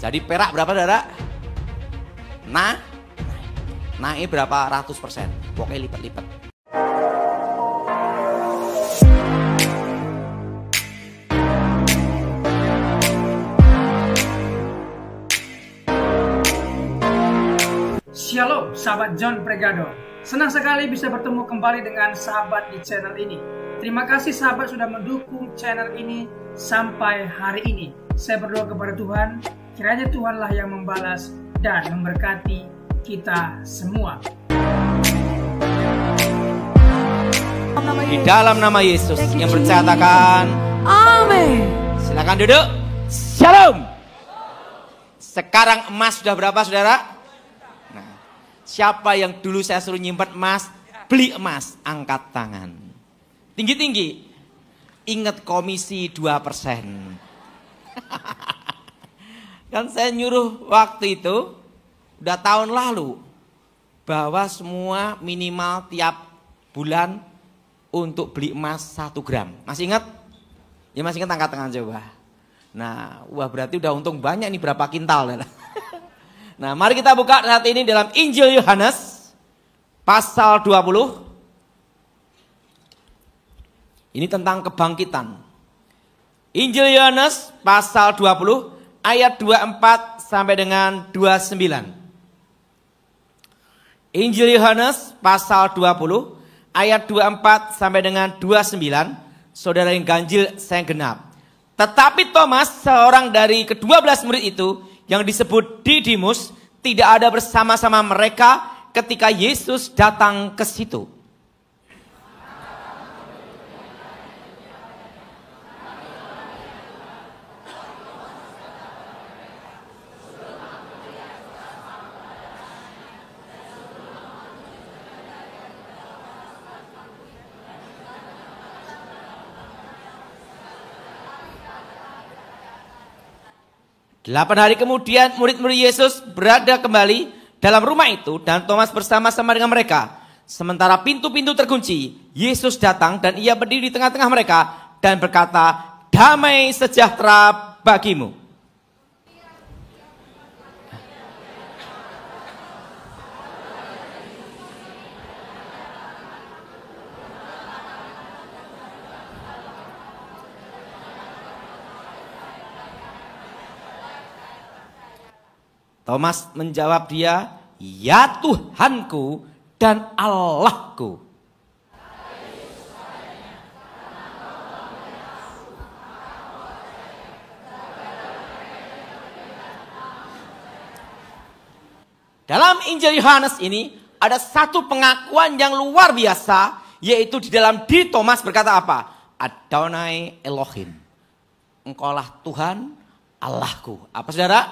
Jadi perak berapa saudara? Naik berapa ratus persen? Pokoknya lipat-lipat. Shalom sahabat John Pregado. Senang sekali bisa bertemu kembali dengan sahabat di channel ini. Terima kasih sahabat sudah mendukung channel ini sampai hari ini. Saya berdoa kepada Tuhan, kiranya Tuhanlah yang membalas dan memberkati kita semua. Di dalam nama Yesus yang berkatakan Amin. Silakan duduk. Shalom. Sekarang emas sudah berapa saudara? Nah, siapa yang dulu saya suruh nyimpan emas, beli emas, angkat tangan. Tinggi-tinggi. Ingat komisi 2%. Kan saya nyuruh waktu itu udah tahun lalu bahwa semua minimal tiap bulan untuk beli emas 1 gram. Masih ingat? Ya masih ingat, angkat tangan coba. Nah, wah berarti udah untung banyak nih, berapa kintal. Nah, mari kita buka saat ini dalam Injil Yohanes pasal 20. Ini tentang kebangkitan. Injil Yohanes pasal 20 ayat 24 sampai dengan 29. Injil Yohanes pasal 20 ayat 24 sampai dengan 29. Saudara yang ganjil, saya genap. Tetapi Thomas, seorang dari ke-12 murid itu yang disebut Didimus, tidak ada bersama-sama mereka ketika Yesus datang ke situ. Delapan hari kemudian murid-murid Yesus berada kembali dalam rumah itu dan Thomas bersama-sama dengan mereka. Sementara pintu-pintu terkunci, Yesus datang dan ia berdiri di tengah-tengah mereka dan berkata, "Damai sejahtera bagimu." Thomas menjawab dia, "Ya Tuhanku dan Allahku." Dalam Injil Yohanes ini ada satu pengakuan yang luar biasa, yaitu di dalam diri Thomas berkata apa? Adonai Elohim. Engkaulah Tuhan Allahku. Apa saudara?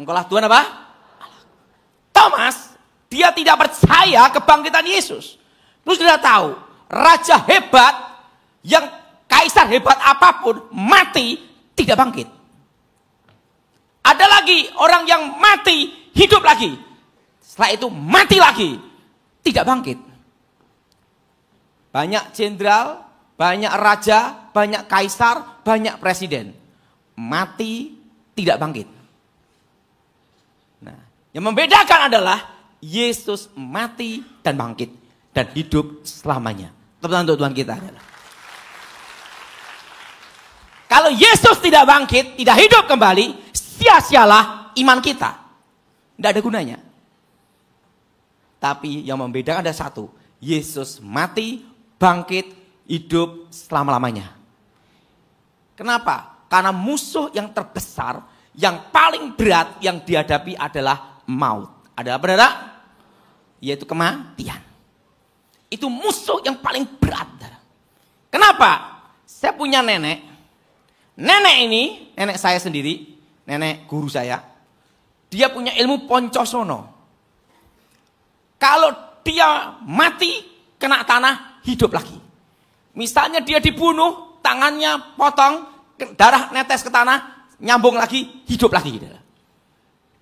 Engkaulah Tuhan apa? Allah. Thomas, dia tidak percaya kebangkitan Yesus. Terus dia tahu, raja hebat, yang kaisar hebat apapun, mati, tidak bangkit. Ada lagi orang yang mati, hidup lagi. Setelah itu mati lagi, tidak bangkit. Banyak jenderal, banyak raja, banyak kaisar, banyak presiden. Mati, tidak bangkit. Yang membedakan adalah Yesus mati dan bangkit dan hidup selamanya. Tepuk tangan untuk Tuhan kita adalah. Kalau Yesus tidak bangkit, tidak hidup kembali, sia-sialah iman kita. Tidak ada gunanya. Tapi yang membedakan ada satu. Yesus mati, bangkit, hidup selama-lamanya. Kenapa? Karena musuh yang terbesar, yang paling berat yang dihadapi adalah maut. Ada apa saudara? Yaitu kematian. Itu musuh yang paling berat. Kenapa? Saya punya nenek. Nenek ini, nenek saya sendiri, nenek guru saya. Dia punya ilmu poncosono. Kalau dia mati, kena tanah, hidup lagi. Misalnya dia dibunuh, tangannya potong, darah netes ke tanah, nyambung lagi, hidup lagi.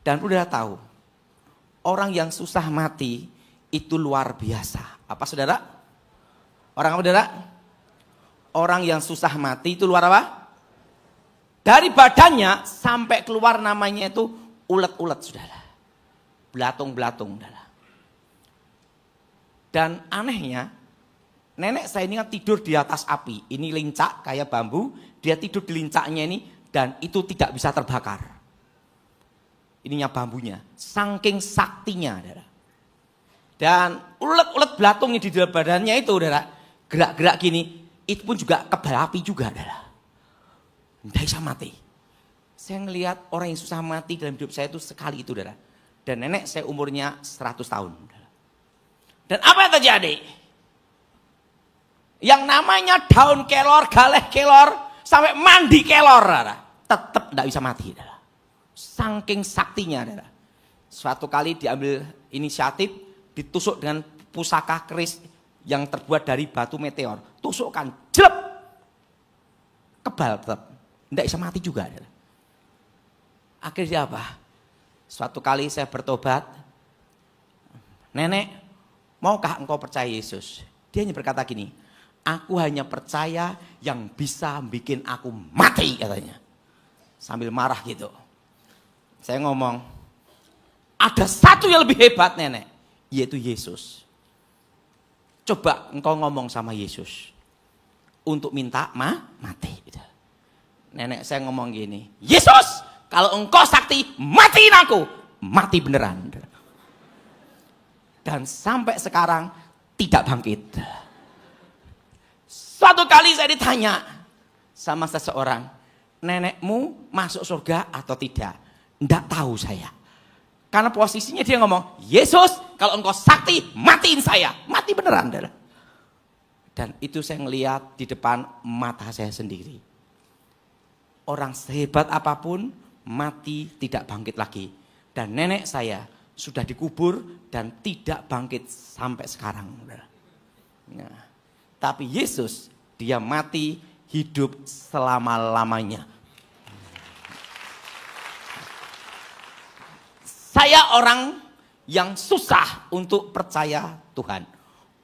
Dan udah tahu, orang yang susah mati itu luar biasa. Apa saudara? Orang apa saudara? Orang yang susah mati itu luar apa? Dari badannya sampai keluar namanya itu ulet-ulet, saudara. Belatung-belatung, saudara. Dan anehnya, nenek saya ini kan tidur di atas api. Ini lincak kayak bambu, dia tidur di lincaknya ini dan itu tidak bisa terbakar. Ininya bambunya, saking saktinya, saudara. Dan ulet-ulet belatung di dalam badannya itu, saudara, gerak-gerak gini, itu pun juga kebal api juga, saudara. Tidak bisa mati. Saya ngelihat orang yang susah mati dalam hidup saya itu sekali itu, saudara. Dan nenek saya umurnya 100 tahun. Dan apa yang terjadi? Yang namanya daun kelor, galeh kelor, sampai mandi kelor, saudara, tetap tidak bisa mati, saudara. Saking saktinya, saudara. Suatu kali diambil inisiatif, ditusuk dengan pusaka keris yang terbuat dari batu meteor. Tusukkan, jelep. Kebal tetap. Tidak bisa mati juga. Akhirnya apa? Suatu kali saya bertobat. Nenek, maukah engkau percaya Yesus? Dia hanya berkata gini, aku hanya percaya yang bisa bikin aku mati, katanya. Sambil marah gitu. Saya ngomong, ada satu yang lebih hebat, nenek. Yaitu Yesus. Coba engkau ngomong sama Yesus. Untuk minta mati. Nenek saya ngomong gini, Yesus, kalau engkau sakti, matiin aku. Mati beneran. Dan sampai sekarang tidak bangkit. Suatu kali saya ditanya sama seseorang, nenekmu masuk surga atau tidak? Tidak tahu saya. Karena posisinya dia ngomong, Yesus, kalau engkau sakti, matiin saya. Mati beneran. Dan itu saya ngelihat di depan mata saya sendiri. Orang sehebat apapun, mati tidak bangkit lagi. Dan nenek saya sudah dikubur dan tidak bangkit sampai sekarang. Nah, tapi Yesus, dia mati hidup selama-lamanya. Saya orang yang susah untuk percaya Tuhan.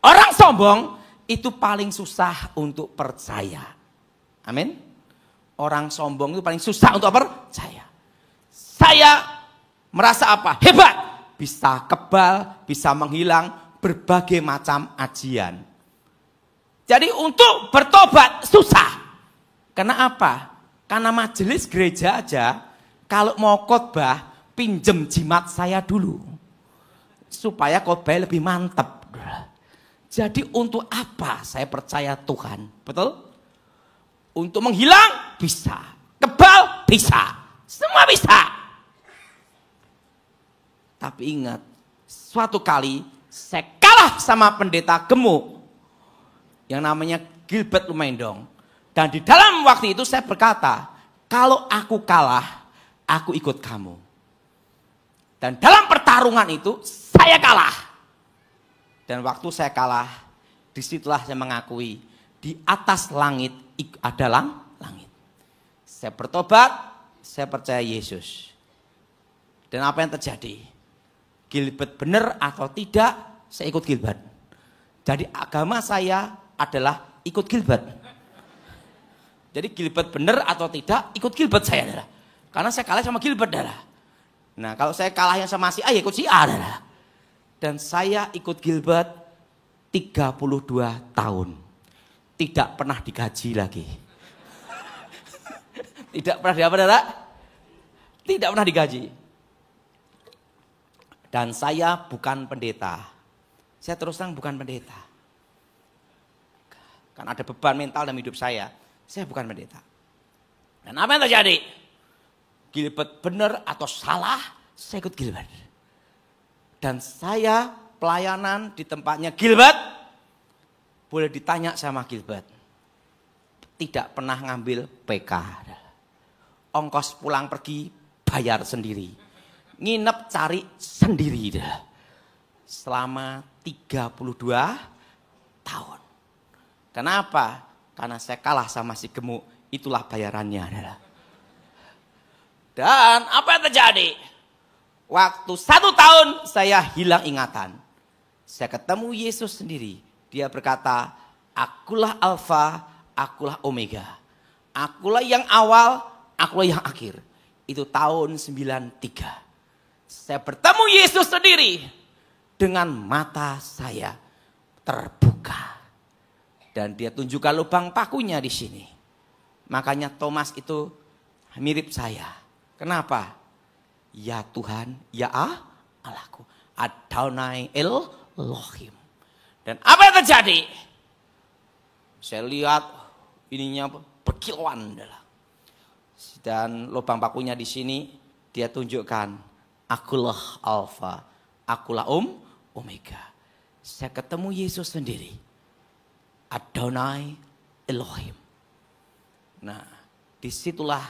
Orang sombong itu paling susah untuk percaya. Amin. Orang sombong itu paling susah untuk percaya. Saya merasa apa? Hebat. Bisa kebal, bisa menghilang berbagai macam ajian. Jadi untuk bertobat susah. Karena apa? Karena majelis gereja aja kalau mau khotbah pinjem jimat saya dulu. Supaya khotbah lebih mantap. Jadi untuk apa saya percaya Tuhan? Betul? Untuk menghilang bisa, kebal bisa, semua bisa. Tapi ingat, suatu kali saya kalah sama pendeta gemuk yang namanya Gilbert Lumendong. Dan di dalam waktu itu saya berkata, kalau aku kalah, aku ikut kamu. Dan dalam pertarungan itu saya kalah. Dan waktu saya kalah, disitulah saya mengakui di atas langit ada langit. Saya bertobat, saya percaya Yesus. Dan apa yang terjadi? Gilbert benar atau tidak, saya ikut Gilbert. Jadi agama saya adalah ikut Gilbert. Jadi Gilbert benar atau tidak, ikut Gilbert saya adalah. Karena saya kalah sama Gilbert adalah. Nah kalau saya kalah yang sama si A, ya ikut si A adalah. Dan saya ikut Gilbert 32 tahun. Tidak pernah digaji lagi. Tidak pernah diapa, saudara? Tidak pernah digaji. Dan saya bukan pendeta. Saya terus terang bukan pendeta. Kan ada beban mental dalam hidup saya. Saya bukan pendeta. Dan apa yang terjadi? Gilbert benar atau salah, saya ikut Gilbert. Dan saya pelayanan di tempatnya Gilbert. Boleh ditanya sama Gilbert. Tidak pernah ngambil PK. Ongkos pulang pergi bayar sendiri. Nginep cari sendiri. Selama 32 tahun. Kenapa? Karena saya kalah sama si gemuk. Itulah bayarannya. Dan apa yang terjadi? Waktu 1 tahun saya hilang ingatan. Saya ketemu Yesus sendiri. Dia berkata, akulah Alfa, akulah Omega. Akulah yang awal, akulah yang akhir. Itu tahun 93. Saya bertemu Yesus sendiri. Dengan mata saya terbuka. Dan dia tunjukkan lubang pakunya di sini. Makanya Thomas itu mirip saya. Kenapa? Ya Tuhan, ya Allahku. Adonai Elohim. Dan apa yang terjadi? Saya lihat ininya berkilauan. Dan lubang pakunya di sini dia tunjukkan. Akulah Alfa, akulah Omega. Saya ketemu Yesus sendiri. Adonai Elohim. Nah, disitulah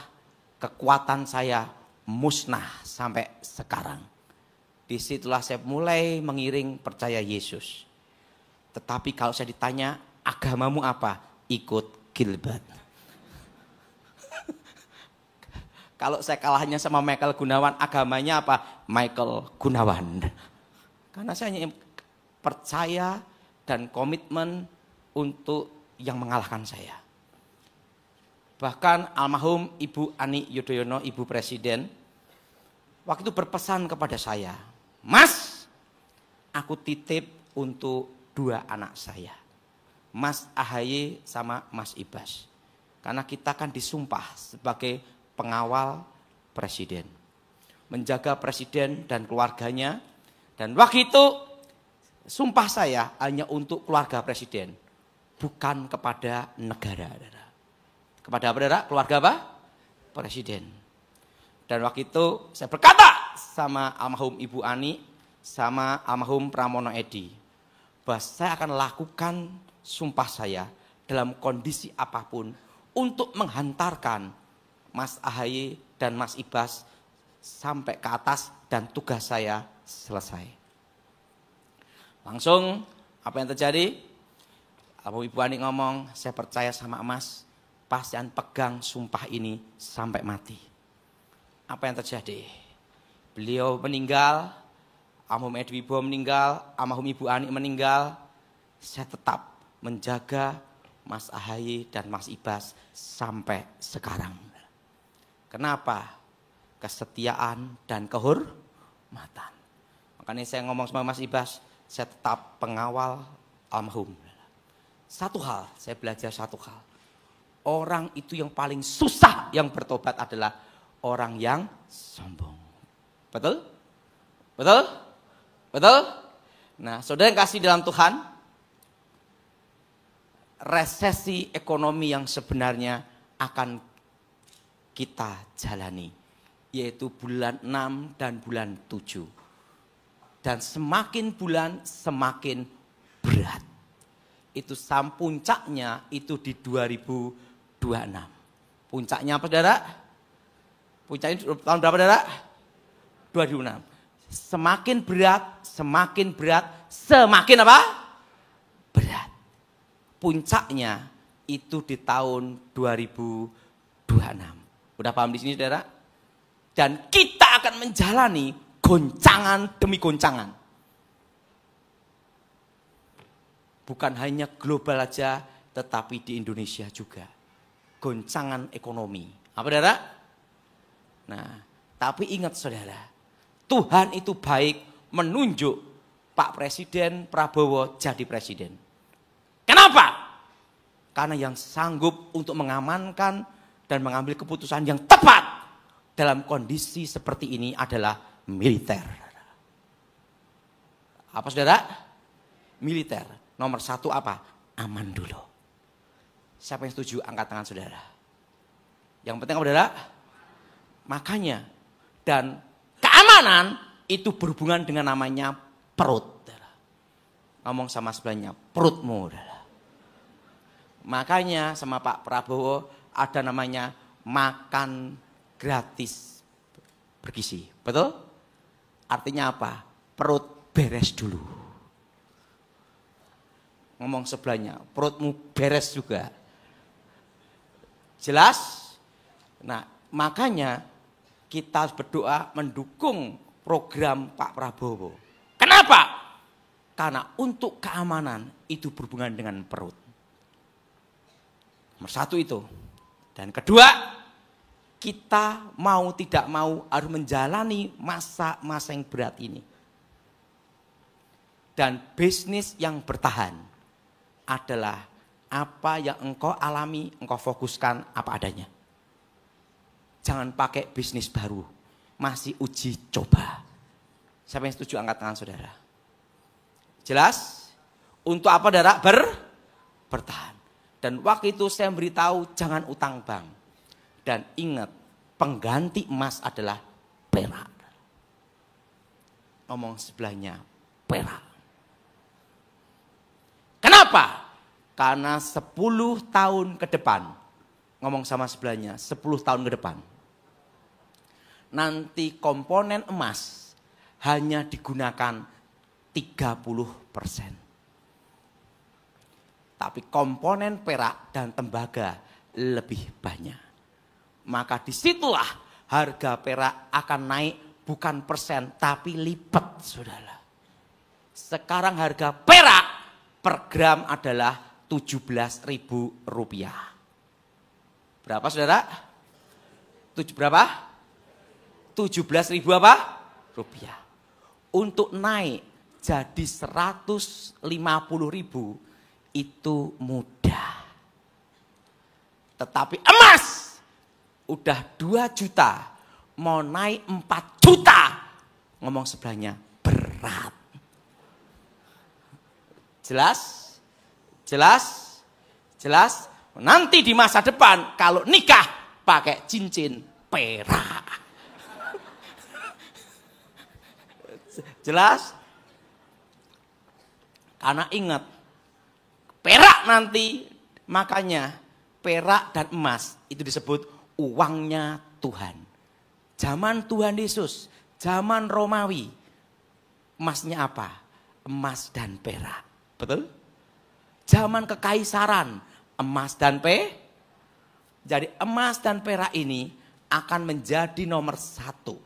kekuatan saya musnah sampai sekarang. Disitulah saya mulai mengiring percaya Yesus. Tetapi kalau saya ditanya, agamamu apa? Ikut Gilbert. Kalau saya kalahnya sama Michael Gunawan, agamanya apa? Michael Gunawan. Karena saya hanya percaya dan komitmen untuk yang mengalahkan saya. Bahkan almarhum Ibu Ani Yudhoyono, Ibu Presiden, waktu itu berpesan kepada saya, Mas, aku titip untuk 2 anak saya. Mas Ahaye sama Mas Ibas. Karena kita kan disumpah sebagai pengawal presiden. Menjaga presiden dan keluarganya. Dan waktu itu sumpah saya hanya untuk keluarga presiden. Bukan kepada negara. Kepada apa, saudara? Keluarga apa? Presiden. Dan waktu itu saya berkata sama almarhum Ibu Ani, sama almarhum Pramono Edi, bahwa saya akan lakukan sumpah saya dalam kondisi apapun untuk menghantarkan Mas Ahaye dan Mas Ibas sampai ke atas dan tugas saya selesai. Langsung apa yang terjadi? Ibu Ani ngomong, saya percaya sama Mas, pasti akan pegang sumpah ini sampai mati. Apa yang terjadi? Beliau meninggal, almarhum Edi Wibowo meninggal, almarhum Ibu Ani meninggal. Saya tetap menjaga Mas Ahaye dan Mas Ibas sampai sekarang. Kenapa? Kesetiaan dan kehormatan. Makanya saya ngomong sama Mas Ibas, saya tetap pengawal almarhum. Satu hal, saya belajar satu hal. Orang itu yang paling susah yang bertobat adalah orang yang sombong. Betul? Betul? Betul? Nah, saudara yang kasih dalam Tuhan, resesi ekonomi yang sebenarnya akan kita jalani, yaitu bulan 6 dan bulan 7. Dan semakin bulan semakin berat. Itu puncaknya itu di 2026. Puncaknya apa, saudara? Puncaknya tahun berapa, saudara? 2026. Semakin berat, semakin apa? Berat. Puncaknya itu di tahun 2026. Udah paham di sini, saudara? Dan kita akan menjalani goncangan demi goncangan. Bukan hanya global aja, tetapi di Indonesia juga. Goncangan ekonomi. Apa, saudara? Nah, tapi ingat, saudara, Tuhan itu baik menunjuk Pak Presiden Prabowo jadi presiden. Kenapa? Karena yang sanggup untuk mengamankan dan mengambil keputusan yang tepat dalam kondisi seperti ini adalah militer. Apa, saudara? Militer. Nomor 1 apa? Aman dulu. Siapa yang setuju? Angkat tangan, saudara. Yang penting apa, saudara? Makanya, dan keamanan itu berhubungan dengan namanya perut. Saudara. Ngomong sama sebelahnya, perutmu. Saudara. Makanya sama Pak Prabowo ada namanya makan gratis bergizi. Betul? Artinya apa? Perut beres dulu. Ngomong sebelahnya, perutmu beres juga. Jelas? Nah, makanya kita harus berdoa mendukung program Pak Prabowo. Kenapa? Karena untuk keamanan itu berhubungan dengan perut. Nomor 1 itu. Dan kedua, kita mau tidak mau harus menjalani masa-masa yang berat ini. Dan bisnis yang bertahan adalah apa yang engkau alami, engkau fokuskan apa adanya. Jangan pakai bisnis baru, masih uji coba. Siapa yang setuju angkat tangan saudara? Jelas? Untuk apa saudara? Bertahan. Dan waktu itu saya memberitahu jangan utang bank. Dan ingat, pengganti emas adalah perak. Ngomong sebelahnya, perak. Kenapa? Karena 10 tahun ke depan. Ngomong sama sebelahnya, 10 tahun ke depan. Nanti komponen emas hanya digunakan 30%. Tapi komponen perak dan tembaga lebih banyak. Maka disitulah harga perak akan naik bukan persen tapi lipat saudara. Sekarang harga perak per gram adalah Rp17.000. Berapa saudara? Berapa? 17.000 apa? Rupiah. Untuk naik jadi 150.000 itu mudah. Tetapi emas udah 2 juta, mau naik 4 juta. Ngomong sebelahnya berat. Jelas? Jelas? Jelas? Nanti di masa depan kalau nikah pakai cincin perak. Jelas? Karena ingat, perak nanti, makanya perak dan emas itu disebut uangnya Tuhan. Zaman Tuhan Yesus, zaman Romawi, emasnya apa? Emas dan perak. Betul? Zaman kekaisaran, emas dan perak. Jadi emas dan perak ini akan menjadi nomor 1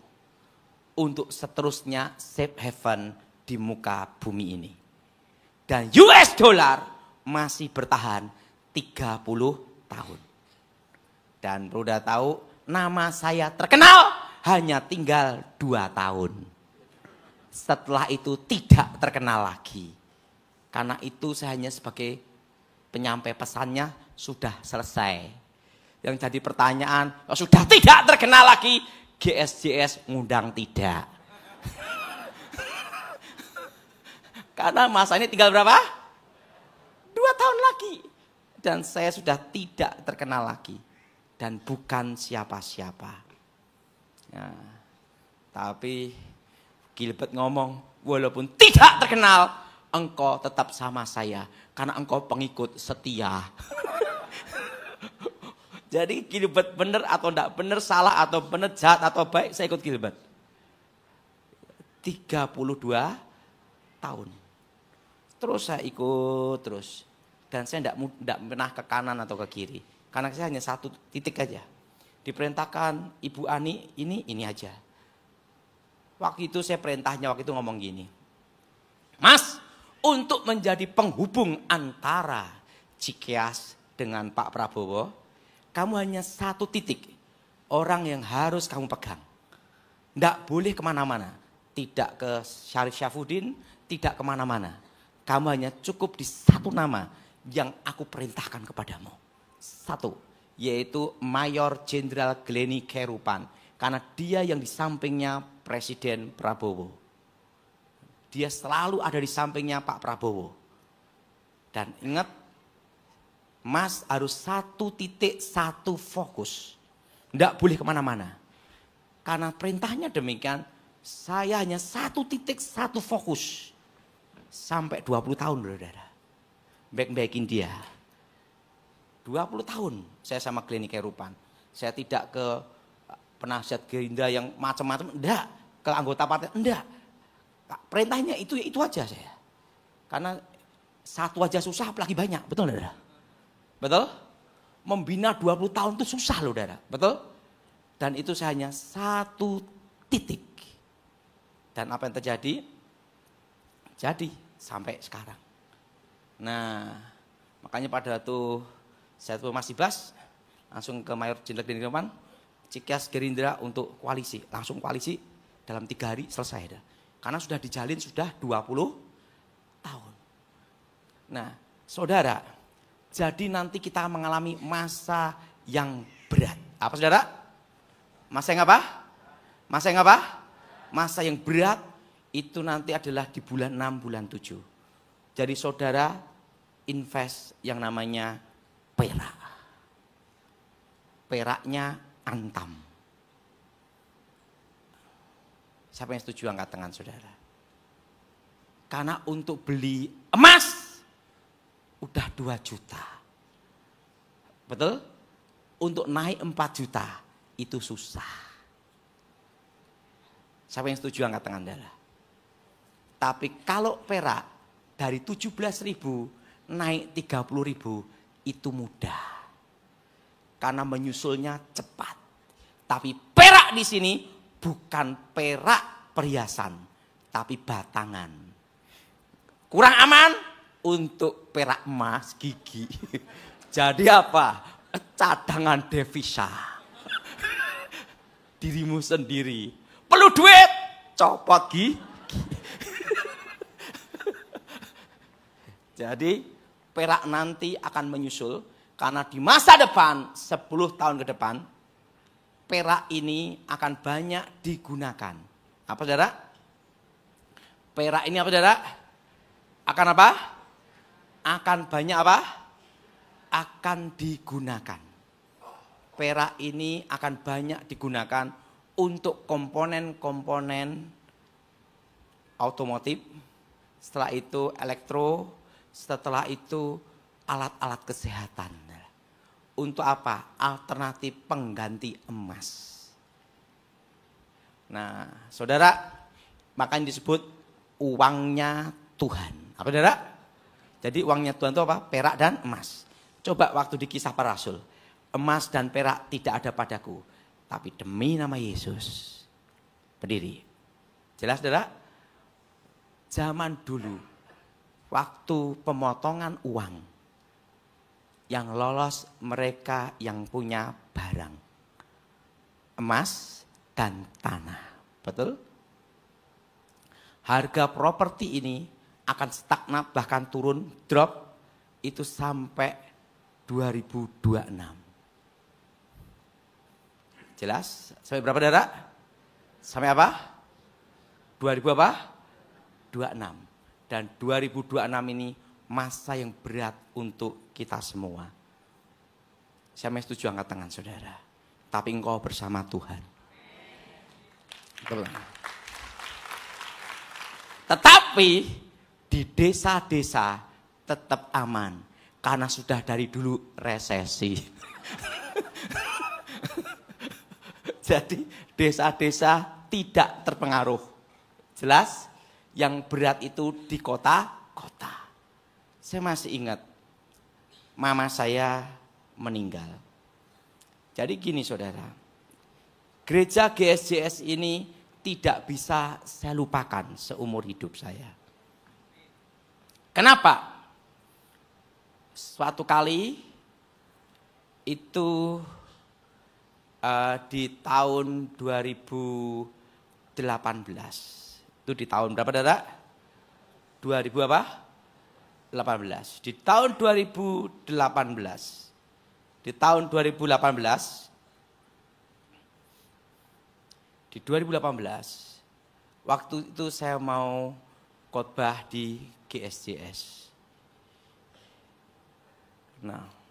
untuk seterusnya safe haven di muka bumi ini. Dan US dollar masih bertahan 30 tahun. Dan perlu tahu, nama saya terkenal hanya tinggal 2 tahun. Setelah itu tidak terkenal lagi. Karena itu saya hanya sebagai penyampai pesannya sudah selesai. Yang jadi pertanyaan, sudah tidak terkenal lagi, GSJS ngundang tidak. Karena masa ini tinggal berapa? 2 tahun lagi. Dan saya sudah tidak terkenal lagi. Dan bukan siapa-siapa. Ya, tapi Gilbert ngomong, walaupun tidak terkenal, engkau tetap sama saya. Karena engkau pengikut setia. Jadi Gilbert benar atau enggak benar, salah atau benar, jahat atau baik, saya ikut Gilbert. 32 tahun. Terus saya ikut terus. Dan saya enggak pernah ke kanan atau ke kiri. Karena saya hanya 1 titik aja. Diperintahkan Ibu Ani ini aja. Waktu itu saya perintahnya waktu itu ngomong gini. Mas, untuk menjadi penghubung antara Cikeas dengan Pak Prabowo, kamu hanya 1 titik orang yang harus kamu pegang. Tidak boleh kemana-mana. Tidak ke Syarif Syafudin, tidak kemana-mana. Kamu hanya cukup di 1 nama yang aku perintahkan kepadamu. 1, yaitu Mayor Jenderal Gleni Kerupan. Karena dia yang di sampingnya Presiden Prabowo. Dia selalu ada di sampingnya Pak Prabowo. Dan ingat, Mas harus 1 titik, 1 fokus. Tidak boleh kemana-mana. Karena perintahnya demikian, saya hanya 1 titik, 1 fokus. Sampai 20 tahun, saudara. Baik-baikin dia. 20 tahun saya sama Gleni Kerupan. Saya tidak ke penasihat Gerindra yang macam-macam, enggak. Ke anggota partai, enggak. Perintahnya itu aja saya. Karena 1 aja susah, apalagi banyak. Betul, saudara? Betul? Membina 20 tahun itu susah loh, saudara. Betul? Dan itu saya hanya 1 titik. Dan apa yang terjadi? Jadi sampai sekarang. Nah, makanya pada waktu saya masih bas, langsung ke Mayor Jenderal Gleni Kerupan, Cikeas Gerindra untuk koalisi. Langsung koalisi dalam 3 hari selesai dah. Karena sudah dijalin sudah 20 tahun. Nah, saudara, jadi nanti kita mengalami masa yang berat. Apa saudara? Masa yang apa? Masa yang apa? Masa yang berat itu nanti adalah di bulan 6, bulan 7. Jadi saudara invest yang namanya perak. Peraknya Antam. Siapa yang setuju angkat tangan saudara? Karena untuk beli emas udah 2 juta. Betul? Untuk naik 4 juta itu susah. Siapa yang setuju angkat tangan saudara? Tapi kalau perak dari 17.000 naik 30.000 itu mudah. Karena menyusulnya cepat. Tapi perak di sini bukan perak perhiasan, tapi batangan. Kurang aman untuk perak emas gigi. Jadi apa? Cadangan devisa. Dirimu sendiri. Perlu duit, copot gigi. Jadi perak nanti akan menyusul karena di masa depan 10 tahun ke depan perak ini akan banyak digunakan. Apa saudara? Perak ini apa saudara? Akan apa? Akan banyak apa? Akan digunakan. Perak ini akan banyak digunakan untuk komponen-komponen otomotif. Setelah itu elektro, setelah itu alat-alat kesehatan. Untuk apa? Alternatif pengganti emas. Nah, saudara, makanya disebut uangnya Tuhan. Apa saudara? Jadi uangnya Tuhan itu apa? Perak dan emas. Coba waktu di Kisah Para Rasul. Emas dan perak tidak ada padaku. Tapi demi nama Yesus. Berdiri. Jelas saudara? Zaman dulu. Waktu pemotongan uang. Yang lolos mereka yang punya barang. Emas dan tanah. Betul? Harga properti ini akan stagnan bahkan turun drop itu sampai 2026. Jelas? Sampai berapa saudara? Sampai apa? 2000 apa? 26. Dan 2026 ini masa yang berat untuk kita semua. Saya setuju angkat tangan saudara. Tapi engkau bersama Tuhan. Betul. Tetapi di desa-desa tetap aman. Karena sudah dari dulu resesi. Jadi desa-desa tidak terpengaruh. Jelas? Yang berat itu di kota-kota. Saya masih ingat, mama saya meninggal. Jadi gini saudara, gereja GSJS ini tidak bisa saya lupakan seumur hidup saya. Kenapa? Suatu kali itu di tahun 2018. Itu di tahun berapa saudara? 2000 apa? 18. Di tahun 2018. Di tahun 2018. Di 2018. Waktu itu saya mau khotbah di GSJS. Nah.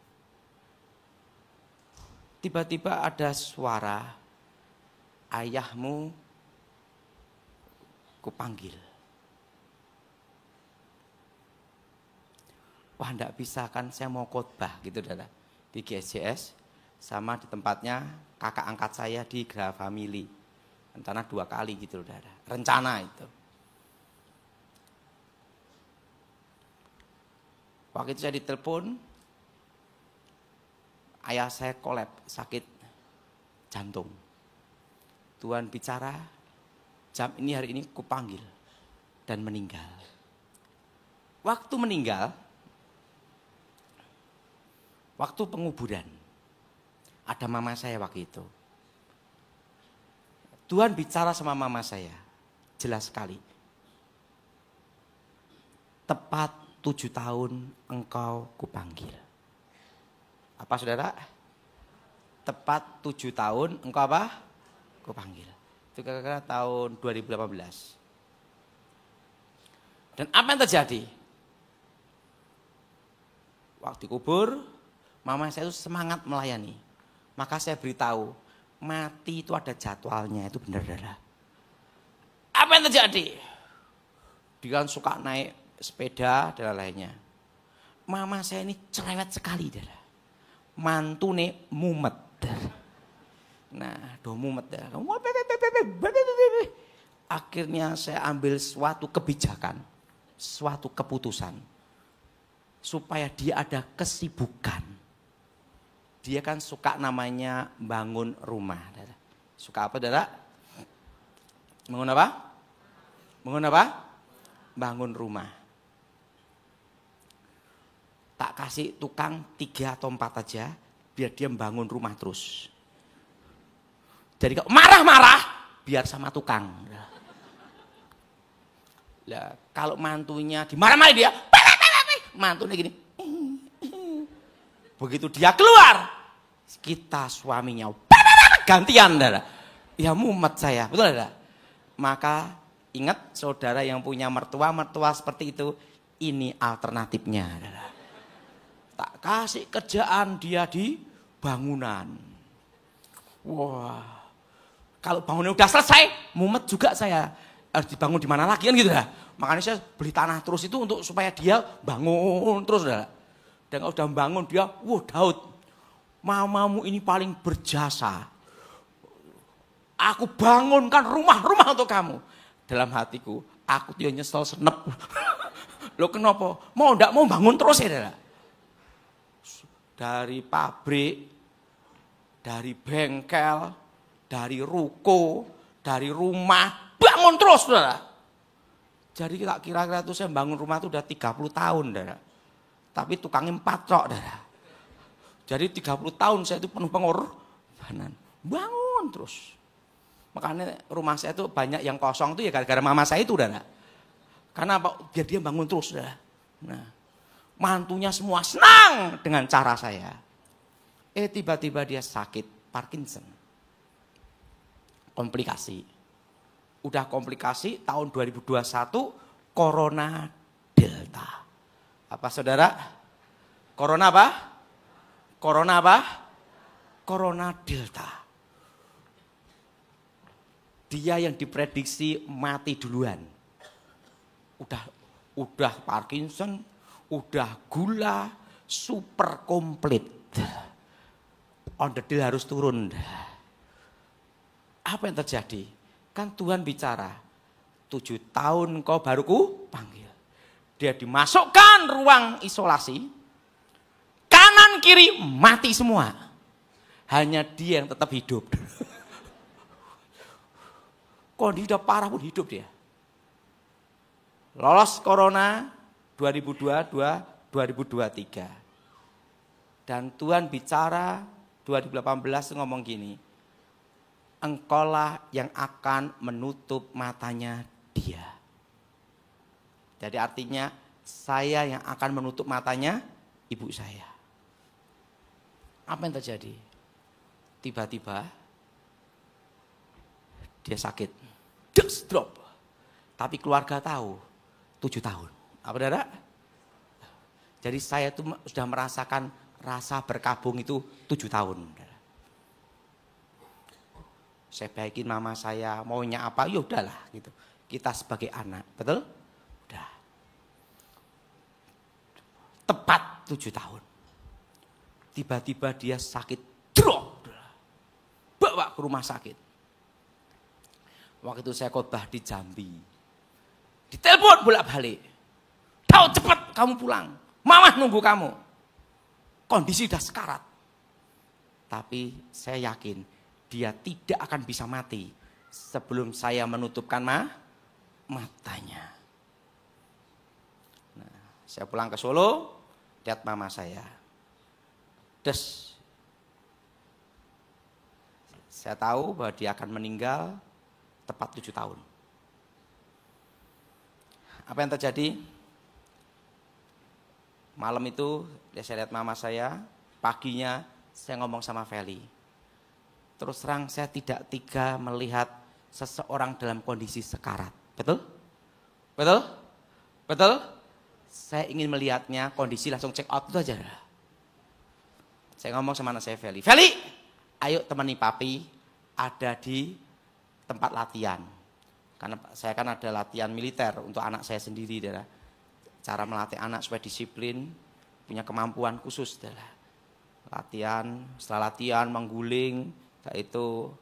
Tiba-tiba ada suara, ayahmu kupanggil. Wah enggak bisa kan saya mau khotbah gitu saudara. Di GSJS sama di tempatnya kakak angkat saya di Gra Family. Rencana 2 kali gitu saudara. Rencana itu. Waktu itu saya ditelepon. Ayah saya kolap sakit jantung. Tuhan bicara, jam ini hari ini kupanggil dan meninggal. Waktu meninggal, waktu penguburan, ada mama saya waktu itu. Tuhan bicara sama mama saya. Jelas sekali. Tepat 7 tahun engkau kupanggil. Apa saudara? Tepat 7 tahun engkau apa? Kupanggil. Itu kira-kira tahun 2018. Dan apa yang terjadi? Waktu kubur, mama saya itu semangat melayani. Maka saya beritahu, mati itu ada jadwalnya, itu benar saudara. Apa yang terjadi? Dia kan suka naik sepeda dan lainnya. Mama saya ini cerewet sekali saudara. Mantune mumet. Nah, mumet saudara. Akhirnya saya ambil suatu kebijakan, suatu keputusan. Supaya dia ada kesibukan. Dia kan suka namanya bangun rumah. Suka apa saudara? Bangun apa? Bangun apa? Bangun rumah. Tak kasih tukang 3 atau 4 aja, biar dia bangun rumah terus. Jadi kalau marah-marah, biar sama tukang. Lah, kalau mantunya dimarah-marahin dia, mantunya gini. Begitu dia keluar, kita suaminya gantian, saudara. Ya mumet saya, betul saudara? Maka ingat saudara yang punya mertua seperti itu, ini alternatifnya. Saudara. Tak kasih kerjaan dia di bangunan. Wah, kalau bangunnya udah selesai, mumet juga saya. Harus dibangun di mana lagi kan gitu dah. Makanya saya beli tanah terus itu untuk supaya dia bangun terus dah. Dan kalau udah bangun dia, wah Daud, mamamu ini paling berjasa. Aku bangunkan rumah-rumah untuk kamu. Dalam hatiku, aku dia nyesel senep. Loh kenapa? Mau ndak mau bangun terus ya dah. Dari pabrik, dari bengkel, dari ruko, dari rumah, bangun terus, saudara. Jadi kira-kira itu saya bangun rumah itu udah 30 tahun, saudara. Tapi tukangnya 4 tok, saudara. Jadi 30 tahun saya itu penuh pengorbanan. Bangun terus. Makanya rumah saya itu banyak yang kosong itu ya gara-gara mama saya itu, saudara. Karena apa? Biar dia bangun terus, saudara. Nah, mantunya semua senang dengan cara saya. Tiba-tiba dia sakit Parkinson. Komplikasi. Udah komplikasi tahun 2021 Corona Delta. Apa saudara? Corona apa? Corona apa? Corona Delta. Dia yang diprediksi mati duluan. Udah Parkinson, udah gula, super komplit. On the deal harus turun. Apa yang terjadi? Kan Tuhan bicara, 7 tahun kau baru ku panggil. Dia dimasukkan ruang isolasi, kanan kiri mati semua. Hanya dia yang tetap hidup. Kondisi udah parah pun hidup dia. Lolos corona 2022-2023. Dan Tuhan bicara 2018 ngomong gini, engkaulah yang akan menutup matanya dia. Jadi artinya saya yang akan menutup matanya ibu saya. Apa yang terjadi? Tiba-tiba dia sakit. Just drop. Tapi keluarga tahu 7 tahun. Apa saudara? Jadi saya itu sudah merasakan rasa berkabung itu 7 tahun. Saya baikin mama saya, maunya apa, ya udahlah gitu. Kita sebagai anak, betul? Udah. Tepat 7 tahun. Tiba-tiba dia sakit, drop. Bawa ke rumah sakit. Waktu itu saya khotbah di Jambi. Ditelepon bolak-balik. Tahu cepat kamu pulang. Mama nunggu kamu. Kondisi udah sekarat. Tapi saya yakin dia tidak akan bisa mati sebelum saya menutupkan matanya. Nah, saya pulang ke Solo, lihat mama saya. Saya tahu bahwa dia akan meninggal tepat 7 tahun. Apa yang terjadi? Malam itu saya lihat mama saya, paginya saya ngomong sama Feli. Terus terang saya tidak tega melihat seseorang dalam kondisi sekarat. Betul? Betul? Betul? Saya ingin melihatnya kondisi langsung check out itu aja. Saya ngomong sama anak saya Feli. Feli, ayo temani papi ada di tempat latihan. Karena saya kan ada latihan militer untuk anak saya sendiri. Cara melatih anak supaya disiplin, punya kemampuan khusus. Latihan, setelah latihan mengguling, itu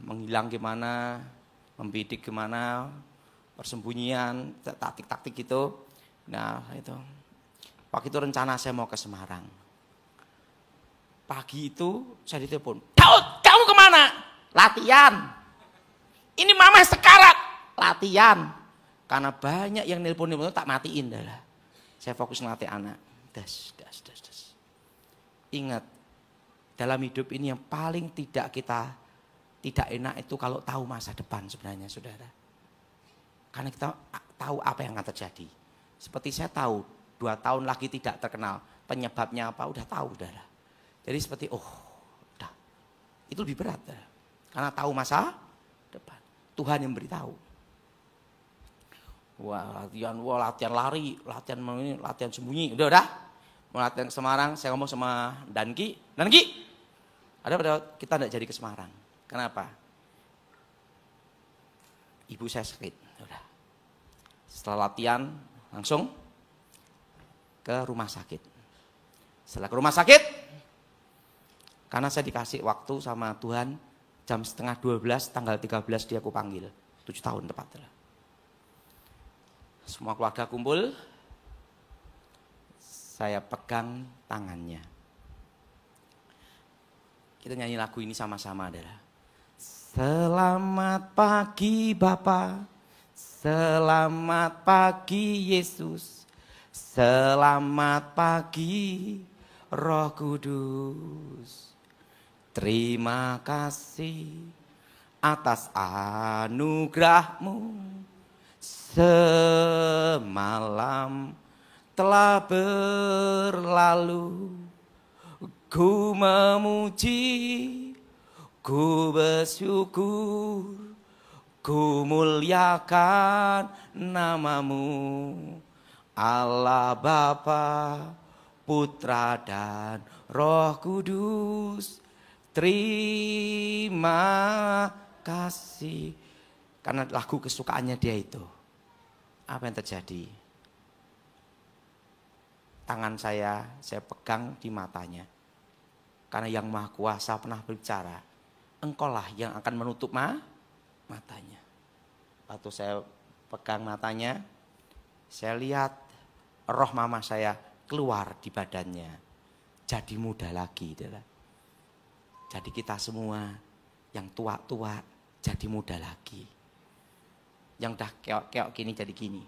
menghilang gimana, membidik gimana, persembunyian, taktik-taktik gitu. Nah itu, waktu itu rencana saya mau ke Semarang. Pagi itu saya ditelepon, Daud, kamu kemana? Latihan. Ini mama sekarat, latihan. Karena banyak yang nelpon tak matiin dah. Saya fokus ngelatih anak. Das. Ingat, dalam hidup ini yang paling tidak enak itu kalau tahu masa depan sebenarnya saudara. Karena kita tahu apa yang akan terjadi. Seperti saya tahu 2 tahun lagi tidak terkenal. Penyebabnya apa udah tahu saudara. Jadi seperti udah. Itu lebih berat saudara. Karena tahu masa depan. Tuhan yang beritahu. Latihan lari, latihan sembunyi. Udah. Mau latihan ke Semarang, saya ngomong sama Danki. Kita tidak jadi ke Semarang. Kenapa? Ibu saya sakit. Udah. Setelah latihan, langsung ke rumah sakit. Setelah ke rumah sakit, karena saya dikasih waktu sama Tuhan, jam 11:30, tanggal 13 dia aku panggil. 7 tahun tepat. Semua keluarga kumpul. Saya pegang tangannya. Kita nyanyi lagu ini sama-sama adalah. Selamat pagi Bapa, selamat pagi Yesus, selamat pagi Roh Kudus. Terima kasih atas anugerah-Mu. Semalam telah berlalu, ku memuji, ku bersyukur, ku muliakan nama-Mu, Allah Bapa, Putra dan Roh Kudus. Terima kasih. Karena lagu kesukaannya dia itu. Apa yang terjadi? Tangan saya pegang di matanya. Karena yang Maha Kuasa pernah berbicara, engkaulah yang akan menutup matanya. Waktu saya pegang matanya, saya lihat roh mama saya keluar di badannya. Jadi muda lagi. Jadi kita semua yang tua-tua jadi muda lagi. Yang udah keok-keok gini jadi gini.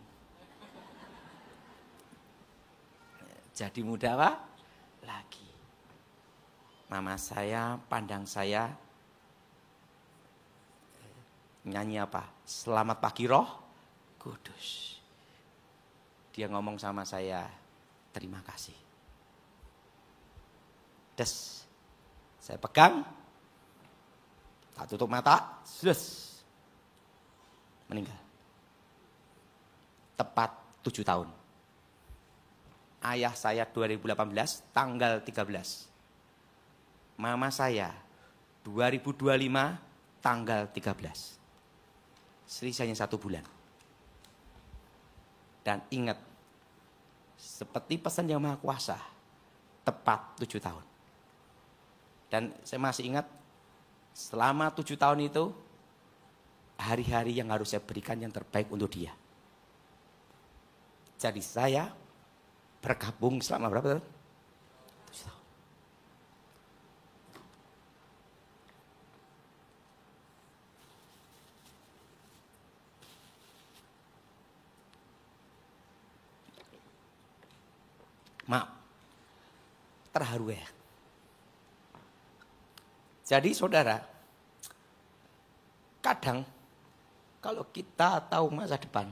Jadi muda apa? Lagi. Mama saya, pandang saya, nyanyi apa? Selamat pagi Roh Kudus. Dia ngomong sama saya, terima kasih. Des, saya pegang, tak tutup mata, meninggal. Tepat 7 tahun. Ayah saya 2018 tanggal 13. Mama saya 2025 tanggal 13. Selisihnya 1 bulan. Dan ingat, seperti pesan Yang Maha Kuasa, tepat 7 tahun. Dan saya masih ingat, selama 7 tahun itu, hari-hari yang harus saya berikan yang terbaik untuk dia. Jadi saya bergabung selama berapa tahun? 7 tahun. Maaf, terharu ya. Jadi saudara, kadang Kalau kita tahu masa depan,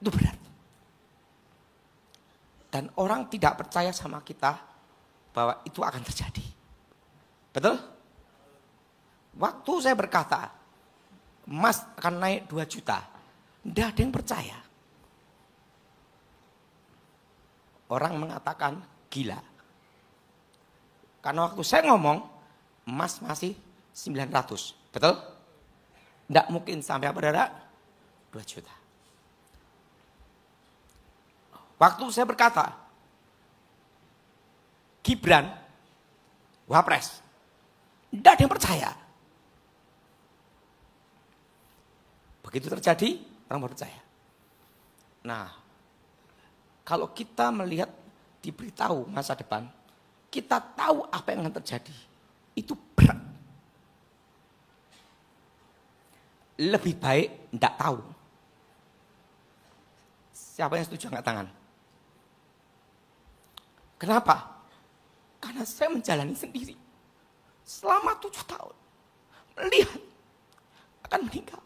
itu berat. Dan orang tidak percaya sama kita bahwa itu akan terjadi. Betul? Waktu saya berkata, emas akan naik 2 juta. Tidak ada yang percaya. Orang mengatakan gila. Karena waktu saya ngomong, emas masih 900. Betul? Tidak mungkin sampai apa, saudara? 2 juta. Waktu saya berkata, Gibran, Wapres, tidak ada yang percaya. Begitu terjadi, orang percaya. Nah, kalau kita melihat, diberitahu masa depan, kita tahu apa yang akan terjadi. Itu berat. Lebih baik tidak tahu. Siapa yang setuju angkat tangan? Kenapa? Karena saya menjalani sendiri. Selama 7 tahun. Melihat akan meninggal.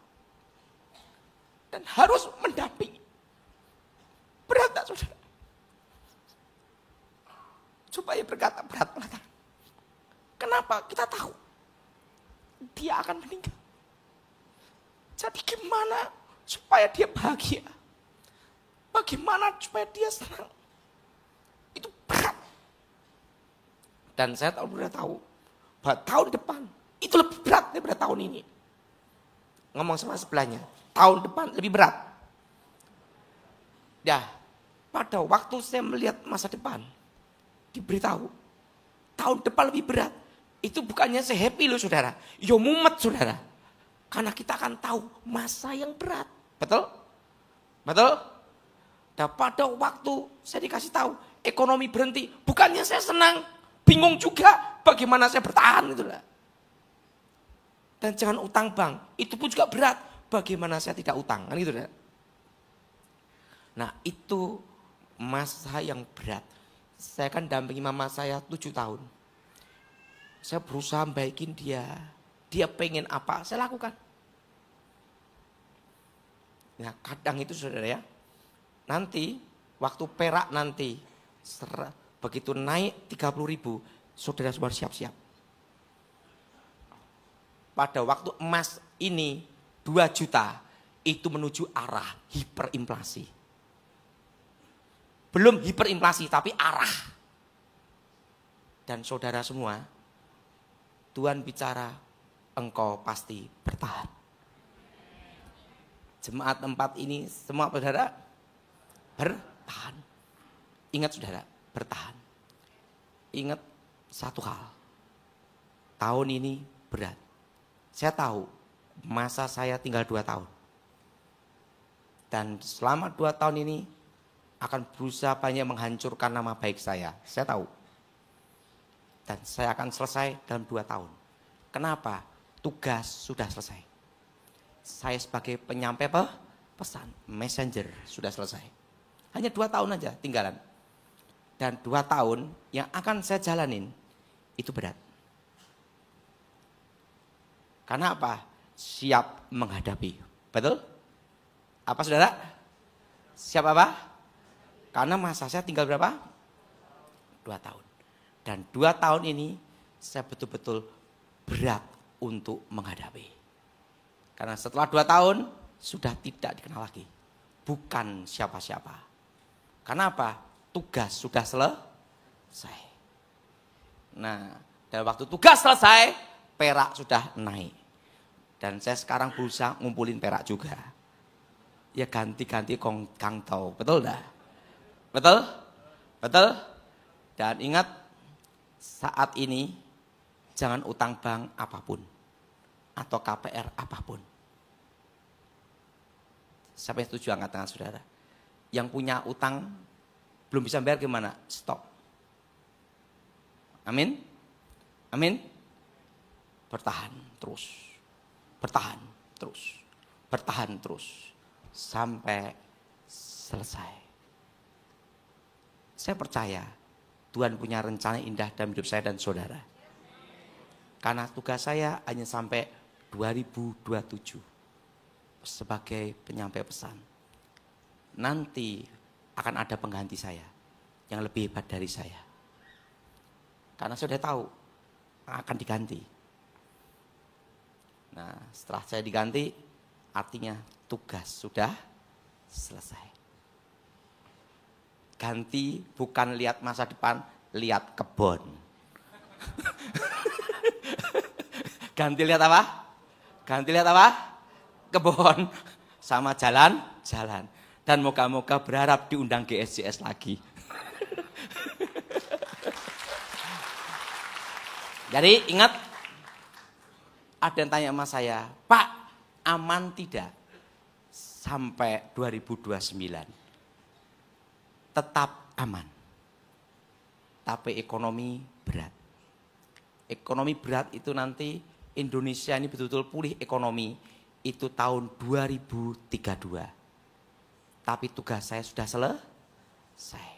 Dan harus mendampingi. Berat tak, saudara? Supaya berkata berat mengatakan. Kenapa? Kita tahu. Dia akan meninggal. Jadi gimana supaya dia bahagia? Bagaimana supaya dia senang? Itu berat. Dan saya sudah tahu bahwa tahun depan itu lebih berat daripada tahun ini. Ngomong sama sebelahnya, tahun depan lebih berat. Ya, pada waktu saya melihat masa depan, diberitahu tahun depan lebih berat. Itu bukannya saya happy loh, saudara. Yo mumet, saudara. Karena kita akan tahu masa yang berat. Betul? Betul? Dan pada waktu saya dikasih tahu ekonomi berhenti, bukannya saya senang, bingung juga bagaimana saya bertahan itulah. Dan jangan utang bank, itu pun juga berat. Bagaimana saya tidak utang, kan gitu. Nah, itu masa yang berat. Saya kan dampingi mama saya 7 tahun. Saya berusaha baikin dia. Dia pengen apa, saya lakukan. Nah, kadang itu saudara ya. Nanti, waktu perak nanti, begitu naik 30.000, saudara semua siap-siap. Pada waktu emas ini 2 juta, itu menuju arah hiperinflasi. Belum hiperinflasi, tapi arah. Dan saudara semua, Tuhan bicara, engkau pasti bertahan. Jemaat 4 ini semua saudara bertahan. Ingat saudara, bertahan. Ingat satu hal. Tahun ini berat. Saya tahu masa saya tinggal 2 tahun. Dan selama 2 tahun ini akan berusaha banyak menghancurkan nama baik saya. Saya tahu. Dan saya akan selesai dalam 2 tahun. Kenapa? Tugas sudah selesai. Saya sebagai penyampai pesan, messenger sudah selesai. Hanya 2 tahun aja tinggalan. Dan 2 tahun yang akan saya jalanin itu berat. Karena apa? Siap menghadapi. Betul? Apa saudara? Siap apa? Karena masa saya tinggal berapa? 2 tahun. Dan 2 tahun ini saya betul-betul berat untuk menghadapi. Karena setelah 2 tahun sudah tidak dikenal lagi. Bukan siapa-siapa. Karena apa? Tugas sudah selesai. Nah, dalam waktu tugas selesai, perak sudah naik. Dan saya sekarang berusaha ngumpulin perak juga. Ya ganti-ganti kang tau. Betul dah? Betul? Betul? Dan ingat, saat ini jangan utang bank apapun. Atau KPR apapun. Siapa yang setuju angkat tangan saudara? Yang punya utang belum bisa bayar gimana? Stop. Amin? Amin? Bertahan terus. Bertahan terus. Bertahan terus. Sampai selesai. Saya percaya Tuhan punya rencana indah dalam hidup saya dan saudara. Karena tugas saya hanya sampai 2027. sebagai penyampai pesan. Nanti akan ada pengganti saya yang lebih hebat dari saya. Karena saya sudah tahu akan diganti. Nah, setelah saya diganti, artinya tugas sudah selesai. Ganti bukan lihat masa depan, lihat kebun. Ganti lihat apa? Ganti lihat apa? Kebun sama jalan-jalan. Dan moga-moga berharap diundang GSJS lagi. Jadi ingat, ada yang tanya sama saya, Pak, aman tidak sampai 2029? Tetap aman. Tapi ekonomi berat. Ekonomi berat itu nanti Indonesia ini betul-betul pulih ekonomi itu tahun 2032. Tapi tugas saya sudah selesai.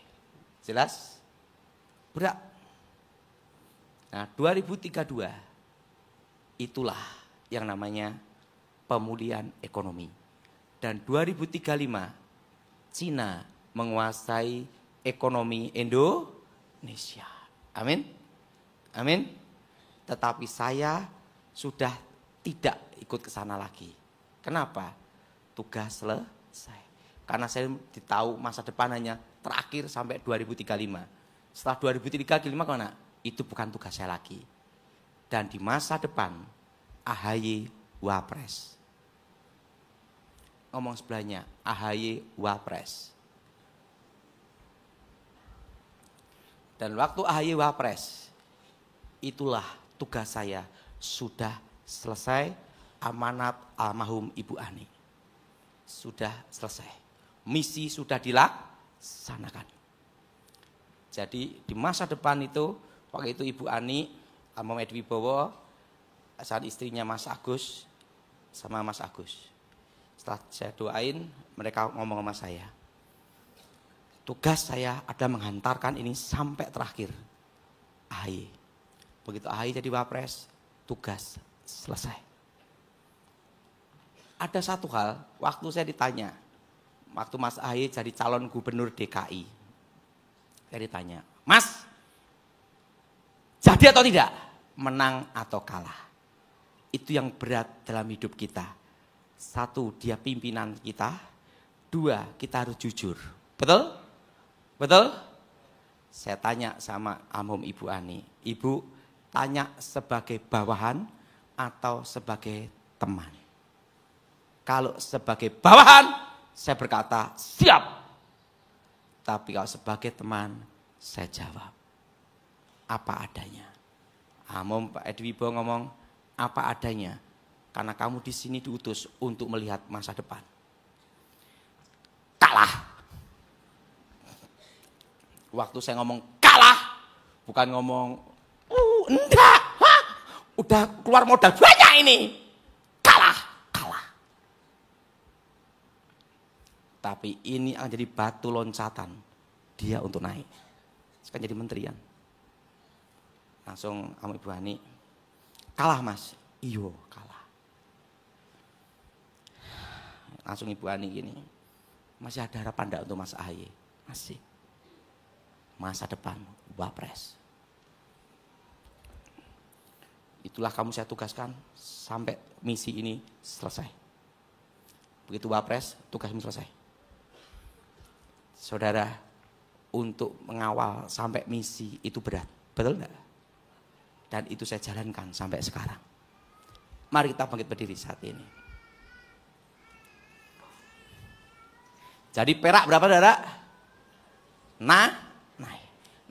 Jelas? Berat. Nah, 2032 itulah yang namanya pemulihan ekonomi. Dan 2035 Cina menguasai ekonomi Indonesia. Amin. Amin. Tetapi saya sudah tidak ikut ke sana lagi. Kenapa? Tugas selesai. Karena saya tahu masa depan hanya terakhir sampai 2035. Setelah 2035 kemana? Itu bukan tugas saya lagi. Dan di masa depan AHY Wapres. Ngomong sebelahnya, AHY Wapres. Dan waktu AHY Wapres, itulah tugas saya sudah selesai, amanat almarhum Ibu Ani. Sudah selesai. Misi sudah dilaksanakan. Jadi di masa depan itu, waktu itu Ibu Ani, almarhum Edi Wibowo, saat istrinya Mas Agus, sama Mas Agus. Setelah saya doain, mereka ngomong sama saya. Tugas saya adalah menghantarkan ini sampai terakhir. AHY. Begitu AHY jadi Wapres, tugas selesai. Ada satu hal, waktu saya ditanya, waktu Mas AHY jadi calon gubernur DKI. Saya ditanya, Mas, jadi atau tidak? Menang atau kalah? Itu yang berat dalam hidup kita. Satu, dia pimpinan kita. Dua, kita harus jujur. Betul? Betul? Saya tanya sama almarhum Ibu Ani. Ibu tanya sebagai bawahan atau sebagai teman? Kalau sebagai bawahan, saya berkata siap. Tapi kalau sebagai teman, saya jawab apa adanya. Almarhum Pak Edi Wibowo ngomong apa adanya. Karena kamu di sini diutus untuk melihat masa depan. Kalah. Waktu saya ngomong kalah, bukan ngomong, enggak, udah keluar modal banyak ini. Kalah. Tapi ini akan jadi batu loncatan dia untuk naik. Sekarang jadi menterian. Langsung sama Ibu Ani, kalah Mas, iyo kalah. Langsung Ibu Ani gini, masih ada harapan enggak untuk Mas AHY? Masih. Masa depan Wapres. Itulah kamu saya tugaskan sampai misi ini selesai. Begitu Wapres, tugasmu selesai. Saudara, untuk mengawal sampai misi itu berat, betul enggak? Dan itu saya jalankan sampai sekarang. Mari kita bangkit berdiri saat ini. Jadi perak berapa saudara?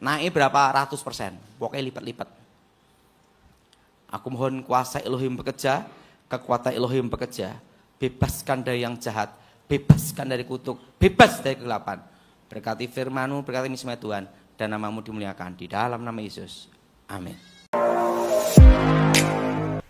Naik berapa ratus %, pokoknya lipat-lipat. Aku mohon kuasa Elohim bekerja, kekuatan Elohim bekerja. Bebaskan dari yang jahat, bebaskan dari kutuk, bebas dari kegelapan. Berkati firman-Mu, berkati misi Tuhan, dan nama-Mu dimuliakan di dalam nama Yesus. Amin.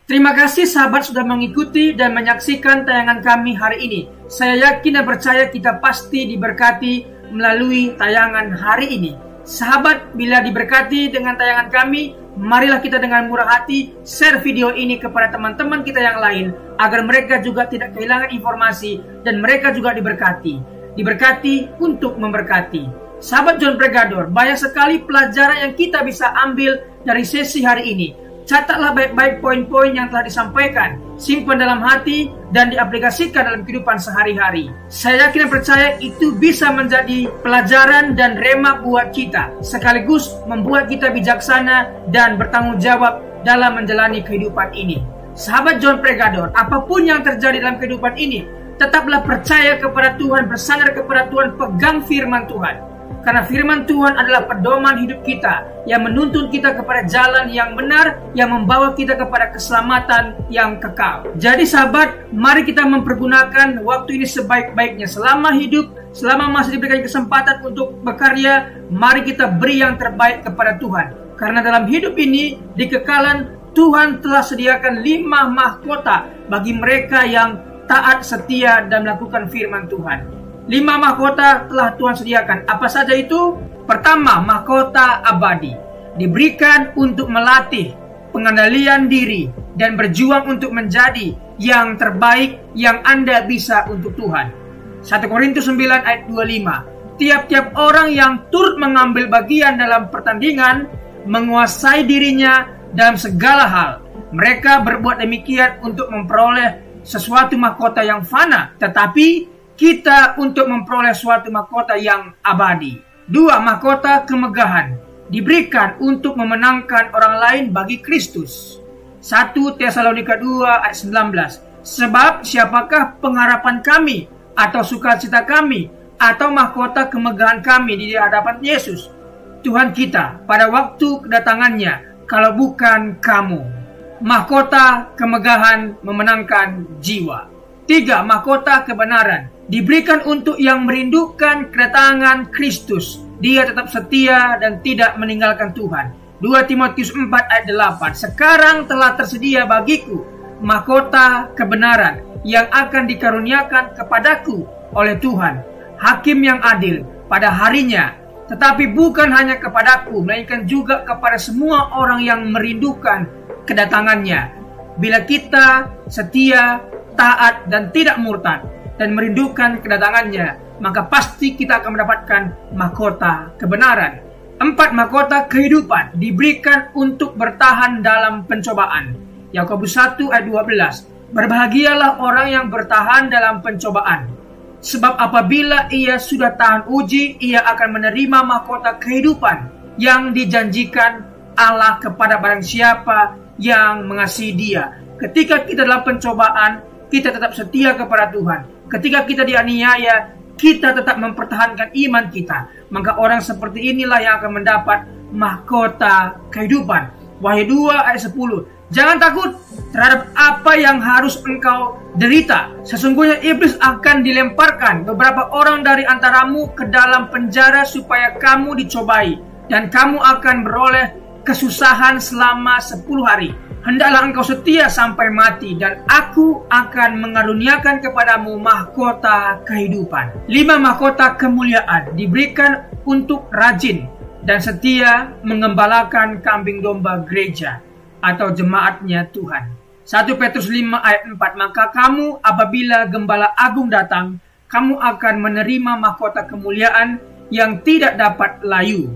Terima kasih sahabat sudah mengikuti dan menyaksikan tayangan kami hari ini. Saya yakin dan percaya kita pasti diberkati melalui tayangan hari ini. Sahabat, bila diberkati dengan tayangan kami, marilah kita dengan murah hati share video ini kepada teman-teman kita yang lain, agar mereka juga tidak kehilangan informasi dan mereka juga diberkati. Diberkati untuk memberkati. Sahabat John Pregador, banyak sekali pelajaran yang kita bisa ambil dari sesi hari ini. Catatlah baik-baik poin-poin yang telah disampaikan, simpan dalam hati, dan diaplikasikan dalam kehidupan sehari-hari. Saya yakin dan percaya itu bisa menjadi pelajaran dan rema buat kita, sekaligus membuat kita bijaksana dan bertanggung jawab dalam menjalani kehidupan ini. Sahabat John Pregador, apapun yang terjadi dalam kehidupan ini, tetaplah percaya kepada Tuhan, bersandar kepada Tuhan, pegang firman Tuhan. Karena firman Tuhan adalah pedoman hidup kita yang menuntun kita kepada jalan yang benar, yang membawa kita kepada keselamatan yang kekal. Jadi sahabat, mari kita mempergunakan waktu ini sebaik-baiknya. Selama hidup, selama masih diberikan kesempatan untuk berkarya, mari kita beri yang terbaik kepada Tuhan. Karena dalam hidup ini, di kekalan, Tuhan telah sediakan 5 mahkota bagi mereka yang taat, setia, dan melakukan firman Tuhan. 5 mahkota telah Tuhan sediakan. Apa saja itu? Pertama, mahkota abadi. Diberikan untuk melatih pengendalian diri dan berjuang untuk menjadi yang terbaik yang Anda bisa untuk Tuhan. 1 Korintus 9 ayat 25. Tiap-tiap orang yang turut mengambil bagian dalam pertandingan menguasai dirinya dalam segala hal. Mereka berbuat demikian untuk memperoleh sesuatu mahkota yang fana, tetapi kita untuk memperoleh suatu mahkota yang abadi. 2. Mahkota kemegahan diberikan untuk memenangkan orang lain bagi Kristus. 1 Tesalonika 2 ayat 19. Sebab siapakah pengharapan kami atau sukacita kami atau mahkota kemegahan kami di hadapan Yesus Tuhan kita pada waktu kedatangannya, kalau bukan kamu. Mahkota kemegahan memenangkan jiwa. 3. Mahkota kebenaran diberikan untuk yang merindukan kedatangan Kristus. Dia tetap setia dan tidak meninggalkan Tuhan. 2 Timotius 4 ayat 8. Sekarang telah tersedia bagiku mahkota kebenaran yang akan dikaruniakan kepadaku oleh Tuhan, Hakim yang adil pada harinya. Tetapi bukan hanya kepadaku, melainkan juga kepada semua orang yang merindukan kedatangannya. Bila kita setia, taat, dan tidak murtad, dan merindukan kedatangannya, maka pasti kita akan mendapatkan mahkota kebenaran. 4. Mahkota kehidupan diberikan untuk bertahan dalam pencobaan. Yakobus 1 ayat 12. Berbahagialah orang yang bertahan dalam pencobaan, sebab apabila ia sudah tahan uji, ia akan menerima mahkota kehidupan yang dijanjikan Allah kepada barang siapa yang mengasihi Dia. Ketika kita dalam pencobaan, kita tetap setia kepada Tuhan. Ketika kita dianiaya, kita tetap mempertahankan iman kita. Maka orang seperti inilah yang akan mendapat mahkota kehidupan. Wahyu 2 ayat 10. Jangan takut terhadap apa yang harus engkau derita. Sesungguhnya iblis akan dilemparkan beberapa orang dari antaramu ke dalam penjara supaya kamu dicobai, dan kamu akan beroleh kesusahan selama 10 hari. Hendaklah engkau setia sampai mati, dan aku akan mengaruniakan kepadamu mahkota kehidupan. 5. Mahkota kemuliaan diberikan untuk rajin dan setia mengembalakan kambing domba gereja atau jemaatnya Tuhan. 1 Petrus 5 ayat 4. Maka kamu apabila gembala agung datang, kamu akan menerima mahkota kemuliaan yang tidak dapat layu.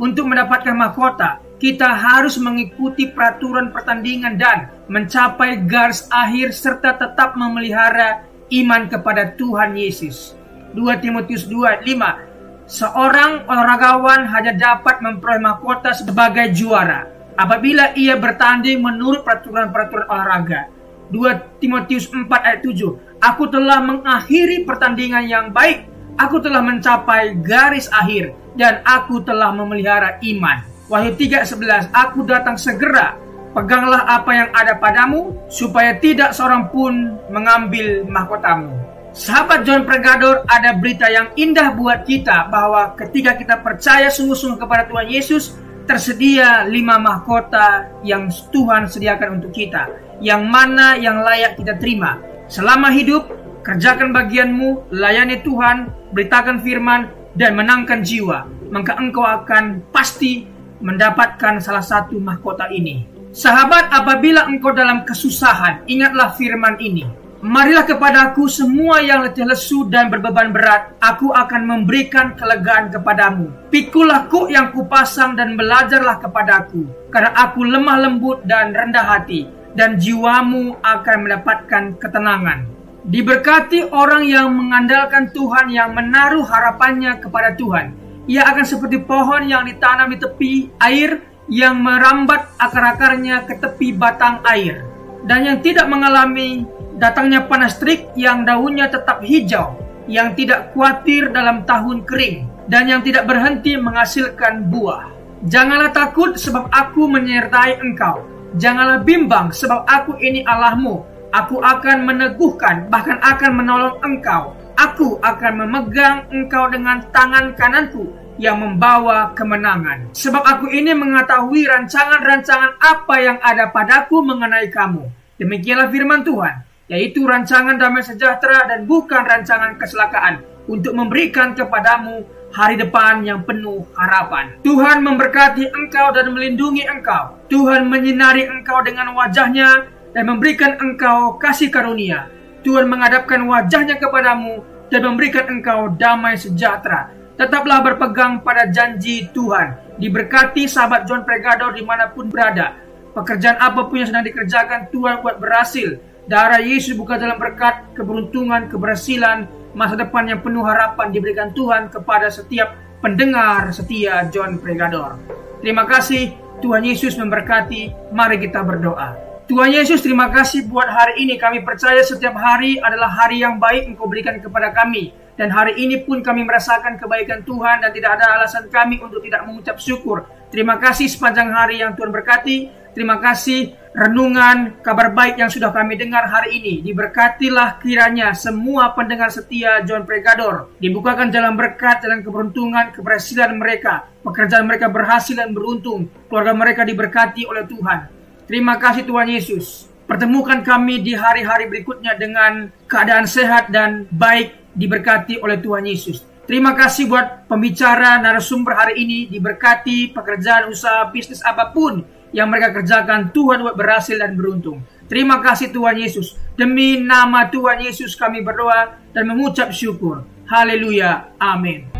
Untuk mendapatkan mahkota, kita harus mengikuti peraturan pertandingan dan mencapai garis akhir serta tetap memelihara iman kepada Tuhan Yesus. 2 Timotius 2 ayat 5. Seorang olahragawan hanya dapat memperoleh mahkota sebagai juara apabila ia bertanding menurut peraturan-peraturan olahraga. 2 Timotius 4 ayat 7. Aku telah mengakhiri pertandingan yang baik, aku telah mencapai garis akhir, dan aku telah memelihara iman. Wahyu 3:11. Aku datang segera, peganglah apa yang ada padamu, supaya tidak seorang pun mengambil mahkotamu. Sahabat John Pregador, ada berita yang indah buat kita, bahwa ketika kita percaya sungguh-sungguh kepada Tuhan Yesus, tersedia 5 mahkota yang Tuhan sediakan untuk kita, yang mana yang layak kita terima. Selama hidup, kerjakan bagianmu, layani Tuhan, beritakan firman, dan menangkan jiwa. Maka engkau akan pasti mendapatkan salah satu mahkota ini. Sahabat, apabila engkau dalam kesusahan, ingatlah firman ini. Marilah kepadaku semua yang letih lesu dan berbeban berat, aku akan memberikan kelegaan kepadamu. Pikulah kuk yang kupasang dan belajarlah kepadaku, karena aku lemah lembut dan rendah hati, dan jiwamu akan mendapatkan ketenangan. Diberkati orang yang mengandalkan Tuhan, yang menaruh harapannya kepada Tuhan. Ia akan seperti pohon yang ditanam di tepi air, yang merambat akar-akarnya ke tepi batang air, dan yang tidak mengalami datangnya panas terik, yang daunnya tetap hijau, yang tidak khawatir dalam tahun kering, dan yang tidak berhenti menghasilkan buah. Janganlah takut, sebab aku menyertai engkau. Janganlah bimbang, sebab aku ini Allahmu. Aku akan meneguhkan, bahkan akan menolong engkau. Aku akan memegang engkau dengan tangan kananku yang membawa kemenangan. Sebab aku ini mengetahui rancangan-rancangan apa yang ada padaku mengenai kamu. Demikianlah firman Tuhan, yaitu rancangan damai sejahtera dan bukan rancangan kecelakaan, untuk memberikan kepadamu hari depan yang penuh harapan. Tuhan memberkati engkau dan melindungi engkau. Tuhan menyinari engkau dengan wajahnya dan memberikan engkau kasih karunia. Tuhan menghadapkan wajahnya kepadamu dan memberikan engkau damai sejahtera. Tetaplah berpegang pada janji Tuhan. Diberkati sahabat John Pregador dimanapun berada. Pekerjaan apapun yang sedang dikerjakan, Tuhan buat berhasil. Darah Yesus buka dalam berkat, keberuntungan, keberhasilan, masa depan yang penuh harapan diberikan Tuhan kepada setiap pendengar setia John Pregador. Terima kasih, Tuhan Yesus memberkati. Mari kita berdoa. Tuhan Yesus, terima kasih buat hari ini. Kami percaya setiap hari adalah hari yang baik Engkau berikan kepada kami. Dan hari ini pun kami merasakan kebaikan Tuhan dan tidak ada alasan kami untuk tidak mengucap syukur. Terima kasih sepanjang hari yang Tuhan berkati. Terima kasih renungan kabar baik yang sudah kami dengar hari ini. Diberkatilah kiranya semua pendengar setia John Pregador. Dibukakan jalan berkat, jalan keberuntungan, keberhasilan mereka. Pekerjaan mereka berhasil dan beruntung. Keluarga mereka diberkati oleh Tuhan. Terima kasih Tuhan Yesus. Pertemukan kami di hari-hari berikutnya dengan keadaan sehat dan baik, diberkati oleh Tuhan Yesus. Terima kasih buat pembicara narasumber hari ini. Diberkati pekerjaan, usaha, bisnis apapun yang mereka kerjakan, Tuhan buat berhasil dan beruntung. Terima kasih Tuhan Yesus. Demi nama Tuhan Yesus kami berdoa dan mengucap syukur. Haleluya. Amin.